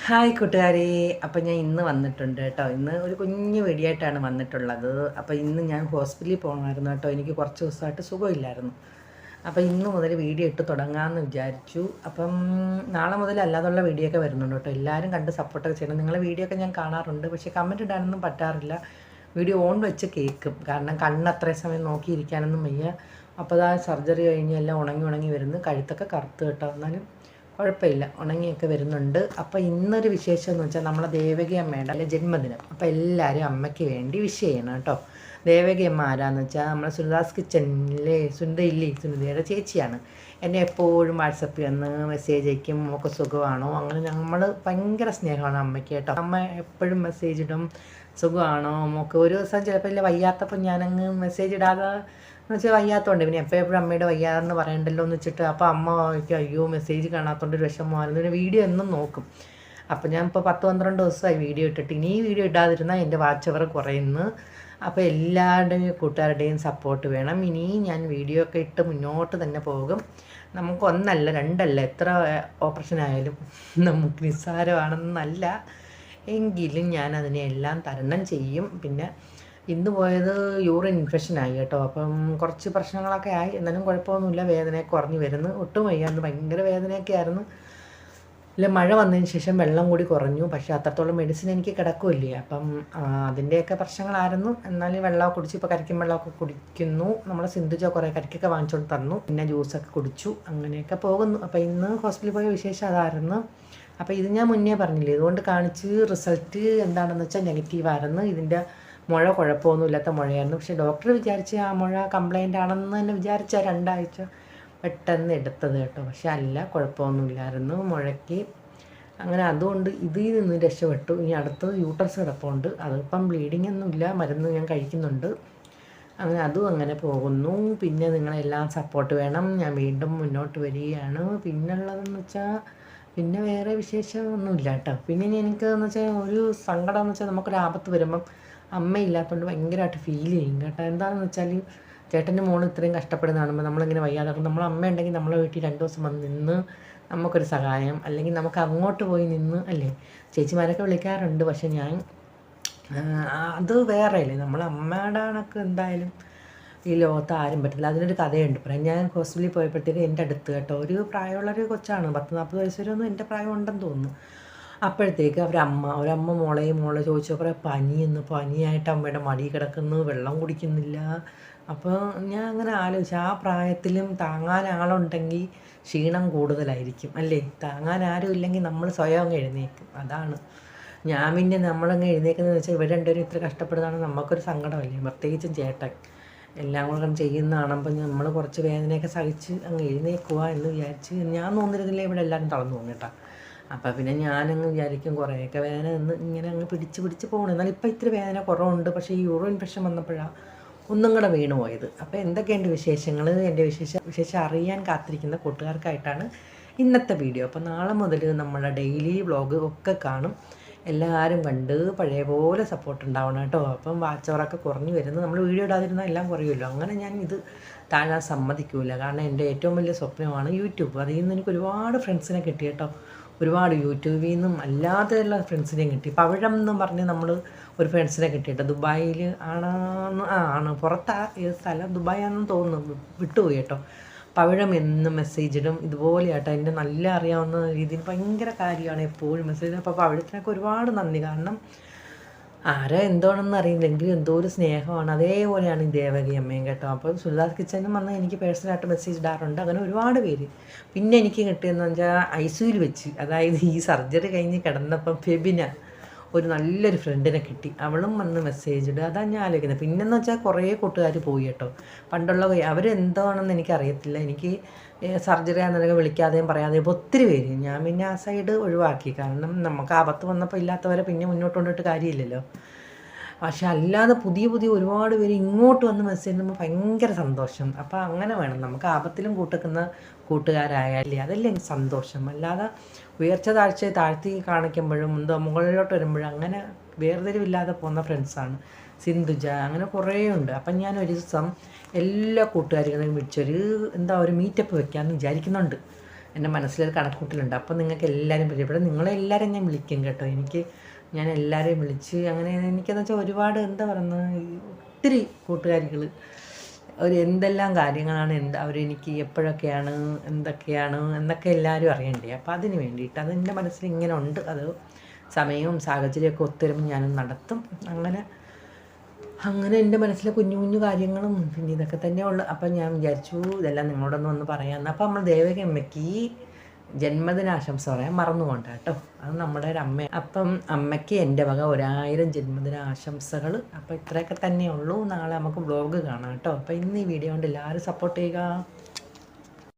Hi കൂട്ടുകാരെ. അപ്പം ഞാൻ ഇന്ന് വന്നിട്ടുണ്ട് കേട്ടോ. ഇന്ന് ഒരു കുഞ്ഞു വെടിയായിട്ടാണ് വന്നിട്ടുള്ളത്. അപ്പോൾ ഇന്ന് ഞാൻ ഹോസ്പിറ്റലിൽ പോകണമായിരുന്നു കേട്ടോ. എനിക്ക് കുറച്ച് ദിവസമായിട്ട് സുഖമില്ലായിരുന്നു. അപ്പോൾ ഇന്ന് മുതൽ വീഡിയോ ഇട്ട് തുടങ്ങാമെന്ന് വിചാരിച്ചു. അപ്പം നാളെ മുതൽ അല്ലാതുള്ള വീഡിയോ ഒക്കെ വരുന്നുണ്ട് കേട്ടോ. എല്ലാവരും കണ്ട് സപ്പോർട്ടൊക്കെ ചെയ്യണം. നിങ്ങളെ വീഡിയോ ഒക്കെ ഞാൻ കാണാറുണ്ട്, പക്ഷേ കമൻറ്റ് ഇടാനൊന്നും പറ്റാറില്ല. വീഡിയോ ഓൺ വെച്ച് കേൾക്കും, കാരണം കണ്ണ് അത്രയും സമയം നോക്കിയിരിക്കാനൊന്നും വയ്യ. അപ്പോൾ ആ സർജറി കഴിഞ്ഞ് എല്ലാം ഉണങ്ങി വരുന്നു. കഴുത്തൊക്കെ കറുത്ത് കേട്ടോ. എന്നാലും കുഴപ്പമില്ല, ഉണങ്ങിയൊക്കെ വരുന്നുണ്ട്. അപ്പോൾ ഇന്നൊരു വിശേഷം എന്ന് വെച്ചാൽ നമ്മളെ ദേവകി അമ്മയുടെ ജന്മദിനം. അപ്പോൾ എല്ലാവരും അമ്മയ്ക്ക് വേണ്ടി വിഷ് ചെയ്യണം കേട്ടോ. ദേവകി അമ്മ ആരാന്ന് വെച്ചാൽ നമ്മളെ സുനിതാസ് കിച്ചണിലെ സുനിതയുടെ ചേച്ചിയാണ്. എന്നെ എപ്പോഴും വാട്സപ്പിൽ വന്ന് മെസ്സേജ് അയക്കും, നമുക്ക് സുഖമാണോ, അങ്ങനെ നമ്മൾ ഭയങ്കര സ്നേഹമാണ് അമ്മയ്ക്ക് കേട്ടോ. അമ്മ എപ്പോഴും മെസ്സേജ് ഇടും, സുഖമാണോ നമുക്ക്. ഒരു ദിവസം ചിലപ്പോൾ ഇല്ല വയ്യാത്തപ്പോൾ ഞാനങ്ങ് മെസ്സേജ് ഇടാതെ എന്ന് വെച്ചാൽ വയ്യാത്തതുകൊണ്ട് പിന്നെ എപ്പോഴും അമ്മയുടെ വയ്യാതെന്ന് പറയണ്ടല്ലോ എന്ന് വെച്ചിട്ട്. അപ്പോൾ അമ്മ ചോദിക്കും, അയ്യോ മെസ്സേജ് കാണാത്തതുകൊണ്ട് ഒരു വിഷമമായിരുന്നു. പിന്നെ വീഡിയോ എന്നും നോക്കും. അപ്പോൾ ഞാൻ ഇപ്പോൾ 10-12 ദിവസമായി വീഡിയോ ഇട്ടിട്ട്. ഇനി ഈ വീഡിയോ ഇടാതിരുന്നാൽ എൻ്റെ വാച്ച് അവർ കുറയുന്നു. അപ്പോൾ എല്ലാവരുടെയും കൂട്ടുകാരുടെയും സപ്പോർട്ട് വേണം. ഇനി ഞാൻ വീഡിയോ ഒക്കെ ഇട്ട് മുന്നോട്ട് തന്നെ പോകും. നമുക്ക് ഒന്നല്ല രണ്ടല്ല എത്ര ഓപ്പറേഷൻ ആയാലും നമുക്ക് നിസ്സാരമാണെന്നല്ല, എങ്കിലും ഞാൻ അതിനെല്ലാം തരണം ചെയ്യും. പിന്നെ ഇന്ന് പോയത് യൂറിൻ ഇൻഫെക്ഷനായി കേട്ടോ. അപ്പം കുറച്ച് പ്രശ്നങ്ങളൊക്കെ ആയി, എന്നാലും കുഴപ്പമൊന്നുമില്ല. വേദനയൊക്കെ കുറഞ്ഞ് വരുന്നു. ഒട്ടും വയ്യാന്ന് ഭയങ്കര വേദനയൊക്കെ ആയിരുന്നു. ഇല്ല, മഴ വന്നതിന് ശേഷം വെള്ളം കൂടി കുറഞ്ഞു. പക്ഷേ അത്രത്തോളം മെഡിസിൻ എനിക്ക് കിടക്കുമല്ലേ, അപ്പം അതിൻ്റെയൊക്കെ പ്രശ്നങ്ങളായിരുന്നു. എന്നാലും വെള്ളമൊക്കെ കുടിച്ചു. ഇപ്പോൾ കരിക്കും വെള്ളമൊക്കെ കുടിക്കുന്നു. നമ്മളെ സിന്ധുജ കുറേ കരിക്കൊക്കെ വാങ്ങിച്ചുകൊണ്ട് തന്നു. പിന്നെ ജ്യൂസൊക്കെ കുടിച്ചു. അങ്ങനെയൊക്കെ പോകുന്നു. അപ്പോൾ ഇന്ന് ഹോസ്പിറ്റലിൽ പോയ വിശേഷം അതായിരുന്നു. അപ്പോൾ ഇത് ഞാൻ മുന്നേ പറഞ്ഞില്ലേ, ഇതുകൊണ്ട് കാണിച്ച് റിസൾട്ട് എന്താണെന്ന് വെച്ചാൽ നെഗറ്റീവായിരുന്നു. ഇതിൻ്റെ മുഴ കുഴപ്പമൊന്നുമില്ലാത്ത മുഴയായിരുന്നു. പക്ഷേ ഡോക്ടർ വിചാരിച്ച് ആ മുഴ കംപ്ലൈൻ്റ് ആണെന്ന് തന്നെ വിചാരിച്ച 2 ആഴ്ച പെട്ടെന്ന് എടുത്തത് കേട്ടോ. പക്ഷെ അല്ല, കുഴപ്പമൊന്നുമില്ലായിരുന്നു മുഴയ്ക്ക്. അങ്ങനെ അതുകൊണ്ട് ഇതിൽ നിന്ന് രക്ഷപ്പെട്ടു. ഇനി അടുത്തത് യൂട്രസ് കിടപ്പുണ്ട്. അതിപ്പം ബ്ലീഡിംഗ് ഒന്നുമില്ല, മരുന്ന് ഞാൻ കഴിക്കുന്നുണ്ട്. അങ്ങനെ അതും അങ്ങനെ പോകുന്നു. പിന്നെ നിങ്ങളെല്ലാം സപ്പോർട്ട് വേണം. ഞാൻ വീണ്ടും മുന്നോട്ട് വരികയാണ്. പിന്നുള്ളതെന്ന് വെച്ചാൽ പിന്നെ വേറെ വിശേഷമൊന്നുമില്ല കേട്ടോ. പിന്നെ ഇനി എനിക്കെന്ന് വെച്ചാൽ ഒരു സങ്കടം എന്ന് വെച്ചാൽ നമുക്കൊരു ആപത്ത് വരുമ്പം അമ്മയില്ലാത്തതുകൊണ്ട് ഭയങ്കരമായിട്ട് ഫീൽ ചെയ്യും കേട്ടോ. എന്താണെന്ന് വെച്ചാൽ ചേട്ടൻ്റെ മോൾ ഇത്രയും കഷ്ടപ്പെടുന്ന കാണുമ്പോൾ നമ്മളിങ്ങനെ വയ്യാതെ, നമ്മൾ അമ്മ ഉണ്ടെങ്കിൽ നമ്മളെ വീട്ടിൽ 2 ദിവസം വന്ന് നിന്ന് നമുക്കൊരു സഹായം, അല്ലെങ്കിൽ നമുക്ക് അങ്ങോട്ട് പോയി നിന്ന് അല്ലേ. ചേച്ചിമാരൊക്കെ വിളിക്കാറുണ്ട്, പക്ഷെ ഞാൻ അത് വേറെ അല്ലേ. നമ്മൾ അമ്മയുടെ കണക്ക് എന്തായാലും ഈ ലോകത്ത് ആരും പറ്റില്ല. അതിനൊരു കഥയുണ്ട് പറയാം. ഞാൻ ഹോസ്പിറ്റലിൽ പോയപ്പോഴത്തേക്ക് എൻ്റെ അടുത്ത് കേട്ടോ ഒരു പ്രായമുള്ളൊരു കൊച്ചാണ്, 10-40 വയസ്സ് വരെ ഒന്നും എൻ്റെ പ്രായം ഉണ്ടെന്ന് തോന്നുന്നു. അപ്പോഴത്തേക്ക് ഒരമ്മ മോളെ ചോദിച്ചു, കുറേ പനിയായിട്ട് അമ്മയുടെ മടി കിടക്കുന്നു, വെള്ളം കുടിക്കുന്നില്ല. അപ്പോൾ ഞാൻ അങ്ങനെ ആലോചിച്ചു, ആ പ്രായത്തിലും താങ്ങാൻ ആളുണ്ടെങ്കിൽ ക്ഷീണം കൂടുതലായിരിക്കും അല്ലേ. താങ്ങാൻ ആരും ഇല്ലെങ്കിൽ നമ്മൾ സ്വയം അങ്ങ് എഴുന്നേക്കും. അതാണ് ഞാൻ പിന്നെ നമ്മളങ്ങ് എഴുന്നേക്കുന്നതെന്ന് വെച്ചാൽ ഇവർ രണ്ടുപേരും ഇത്ര കഷ്ടപ്പെടുന്നതാണ് നമുക്കൊരു സങ്കടമല്ലേ. പ്രത്യേകിച്ചും ചേട്ടൻ എല്ലാം കൂടെ ചെയ്യുന്ന കാണുമ്പോൾ നമ്മൾ കുറച്ച് വേദനയൊക്കെ സഹിച്ച് അങ്ങ് എഴുന്നേക്കുക എന്ന് വിചാരിച്ച്. ഞാൻ തോന്നിരുന്നില്ല ഇവിടെ എല്ലാവരും തളർന്നു പോകും കേട്ടോ. അപ്പോൾ പിന്നെ ഞാനങ്ങ് വിചാരിക്കും കുറേയൊക്കെ വേദന നിന്ന് ഇങ്ങനെ അങ്ങ് പിടിച്ച് പോകണം. എന്നാൽ ഇപ്പോൾ ഇത്തിരി വേദന കുറവുണ്ട്. പക്ഷേ ഈ യൂറിൻ ഇൻഫെക്ഷൻ വന്നപ്പോഴാണ് ഒന്നും കൂടെ വീണു പോയത്. അപ്പോൾ എന്തൊക്കെയുണ്ട് വിശേഷങ്ങൾ, എൻ്റെ വിശേഷം അറിയാൻ കാത്തിരിക്കുന്ന കൂട്ടുകാർക്കായിട്ടാണ് ഇന്നത്തെ വീഡിയോ. അപ്പോൾ നാളെ മുതൽ നമ്മുടെ ഡെയിലി വ്ളോഗ് ഒക്കെ കാണും. എല്ലാവരും കണ്ട് പഴയ പോലെ സപ്പോർട്ട് ഉണ്ടാവണം കേട്ടോ. അപ്പം വാച്ചവറൊക്കെ കുറഞ്ഞു വരുന്നു. നമ്മൾ വീഡിയോ ഇടാതിരുന്നാൽ എല്ലാം കുറയുമല്ലോ. അങ്ങനെ ഞാൻ ഇത് താഴാൻ സമ്മതിക്കില്ല. കാരണം എൻ്റെ ഏറ്റവും വലിയ സ്വപ്നമാണ് യൂട്യൂബ്. അതിൽ നിന്ന് എനിക്ക് ഒരുപാട് ഫ്രണ്ട്സിനെ കിട്ടി കേട്ടോ. ഒരുപാട് യൂട്യൂബിൽ നിന്നും അല്ലാതെയുള്ള ഫ്രണ്ട്സിനെയും കിട്ടി. പവിഴം എന്നും പറഞ്ഞ് നമ്മൾ ഒരു ഫ്രണ്ട്സിനെ കിട്ടിയിട്ട് ദുബായിൽ ആണ് പുറത്താ ഏത് സ്ഥലം ദുബായ് ആണെന്ന് തോന്നുന്നു, വിട്ടുപോയി കേട്ടോ. പവിഴം എന്നും മെസ്സേജ് ഇടും ഇതുപോലെ കേട്ടോ. എൻ്റെ നല്ല അറിയാവുന്ന രീതിയിൽ ഭയങ്കര കാര്യമാണ് എപ്പോഴും മെസ്സേജ്. അപ്പോൾ പവിഴത്തിനൊക്കെ ഒരുപാട് നന്ദി. കാരണം ആരാ എന്തോണെന്ന് അറിയില്ലെങ്കിലും എന്തോ ഒരു സ്നേഹമാണ്. അതേപോലെയാണ് ഈ ദേവകി അമ്മയും കേട്ടോ. അപ്പോൾ സുനിതാസ് കിച്ചനും വന്ന് എനിക്ക് പേഴ്സണലായിട്ട് മെസ്സേജ് ഇടാറുണ്ട്. അങ്ങനെ ഒരുപാട് പേര്. പിന്നെ എനിക്ക് കിട്ടിയെന്ന് വെച്ചാൽ ഐസിയുയിൽ വെച്ച്, അതായത് ഈ സർജറി കഴിഞ്ഞ് കിടന്നപ്പം ഫെബിന ഒരു നല്ലൊരു ഫ്രണ്ടിനെ കിട്ടി. അവളും വന്ന് മെസ്സേജ് ഇടുക. അതാണ് ഞാൻ ആലോചിക്കുന്നത്. പിന്നെന്ന് വെച്ചാൽ കുറേ കൂട്ടുകാർ പോയി കേട്ടോ. പണ്ടുള്ള അവരെന്താണെന്ന് എനിക്കറിയത്തില്ല. എനിക്ക് സർജറി ആണെന്നൊക്കെ വിളിക്കാതെയും പറയാതെയും ഒത്തിരി പേര്. ഞാൻ പിന്നെ ആ സൈഡ് ഒഴിവാക്കി. കാരണം നമുക്ക് ആപത്ത് വന്നപ്പോൾ ഇല്ലാത്തവരെ പിന്നെ മുന്നോട്ട് കൊണ്ടിട്ട് കാര്യമില്ലല്ലോ. പക്ഷെ അല്ലാതെ പുതിയ ഒരുപാട് പേര് ഇങ്ങോട്ട് വന്ന് മെസ്സേജ് ചെയ്യുമ്പോൾ ഭയങ്കര സന്തോഷം. അപ്പോൾ അങ്ങനെ വേണം. നമുക്ക് ആപത്തിലും കൂട്ടുക്കുന്ന കൂട്ടുകാരായാലേ അതല്ലേ എനിക്ക് സന്തോഷം. അല്ലാതെ ഉയർച്ച താഴ്ത്തി കാണിക്കുമ്പോഴും എന്തോ മുകളിലോട്ട് വരുമ്പോഴും അങ്ങനെ വേർതിരിവില്ലാതെ പോകുന്ന ഫ്രണ്ട്സാണ്. സിന്ധുജ അങ്ങനെ കുറേ ഉണ്ട്. അപ്പം ഞാൻ ഒരു ദിവസം എല്ലാ കൂട്ടുകാരികളെയും വിളിച്ചൊരു ഒരു മീറ്റപ്പ് വെക്കാമെന്ന് വിചാരിക്കുന്നുണ്ട്. എൻ്റെ മനസ്സിലൊരു കണക്കൂട്ടലുണ്ട്. അപ്പോൾ നിങ്ങൾക്ക് എല്ലാവരും പരിചയപ്പെടും. നിങ്ങളെല്ലാവരും ഞാൻ വിളിക്കും കേട്ടോ. ഞാൻ എല്ലാവരെയും വിളിച്ച് അങ്ങനെ എനിക്കെന്ന് വെച്ചാൽ ഒരുപാട് എന്താ പറയുന്നത്, ഒത്തിരി കൂട്ടുകാരികൾ എന്തെല്ലാം കാര്യങ്ങളാണ് അവരെനിക്ക് എപ്പോഴൊക്കെയാണ് എന്തൊക്കെയാണ് എന്നൊക്കെ എല്ലാവരും അറിയണ്ടേ. അപ്പോൾ അതിന് വേണ്ടിയിട്ട് അതെൻ്റെ മനസ്സിൽ ഇങ്ങനെ ഉണ്ട്. അത് സമയവും സാഹചര്യമൊക്കെ ഒത്തൊരുമ്പോൾ ഞാനും നടത്തും. അങ്ങനെ എൻ്റെ മനസ്സിലെ കുഞ്ഞു കുഞ്ഞു കാര്യങ്ങളും പിന്നെ ഇതൊക്കെ തന്നെ ഉള്ളു. അപ്പം ഞാൻ വിചാരിച്ചു ഇതെല്ലാം നിങ്ങളോടൊന്ന് വന്ന് പറയാമെന്ന്. അപ്പം നമ്മൾ ദേവകി അമ്മയ്ക്ക് ജന്മദിനാശംസ പറയാൻ മറന്നുകൊണ്ട് കേട്ടോ. അത് നമ്മുടെ ഒരു അമ്മ. അപ്പം അമ്മയ്ക്ക് എൻ്റെ വക 1000 ജന്മദിനാശംസകൾ. അപ്പോൾ ഇത്രയൊക്കെ തന്നെ ഉള്ളൂ. നാളെ നമുക്ക് വ്ലോഗ് കാണാം കേട്ടോ. അപ്പോൾ ഇന്ന് ഈ വീഡിയോ കൊണ്ട് എല്ലാവരും സപ്പോർട്ട് ചെയ്യുക.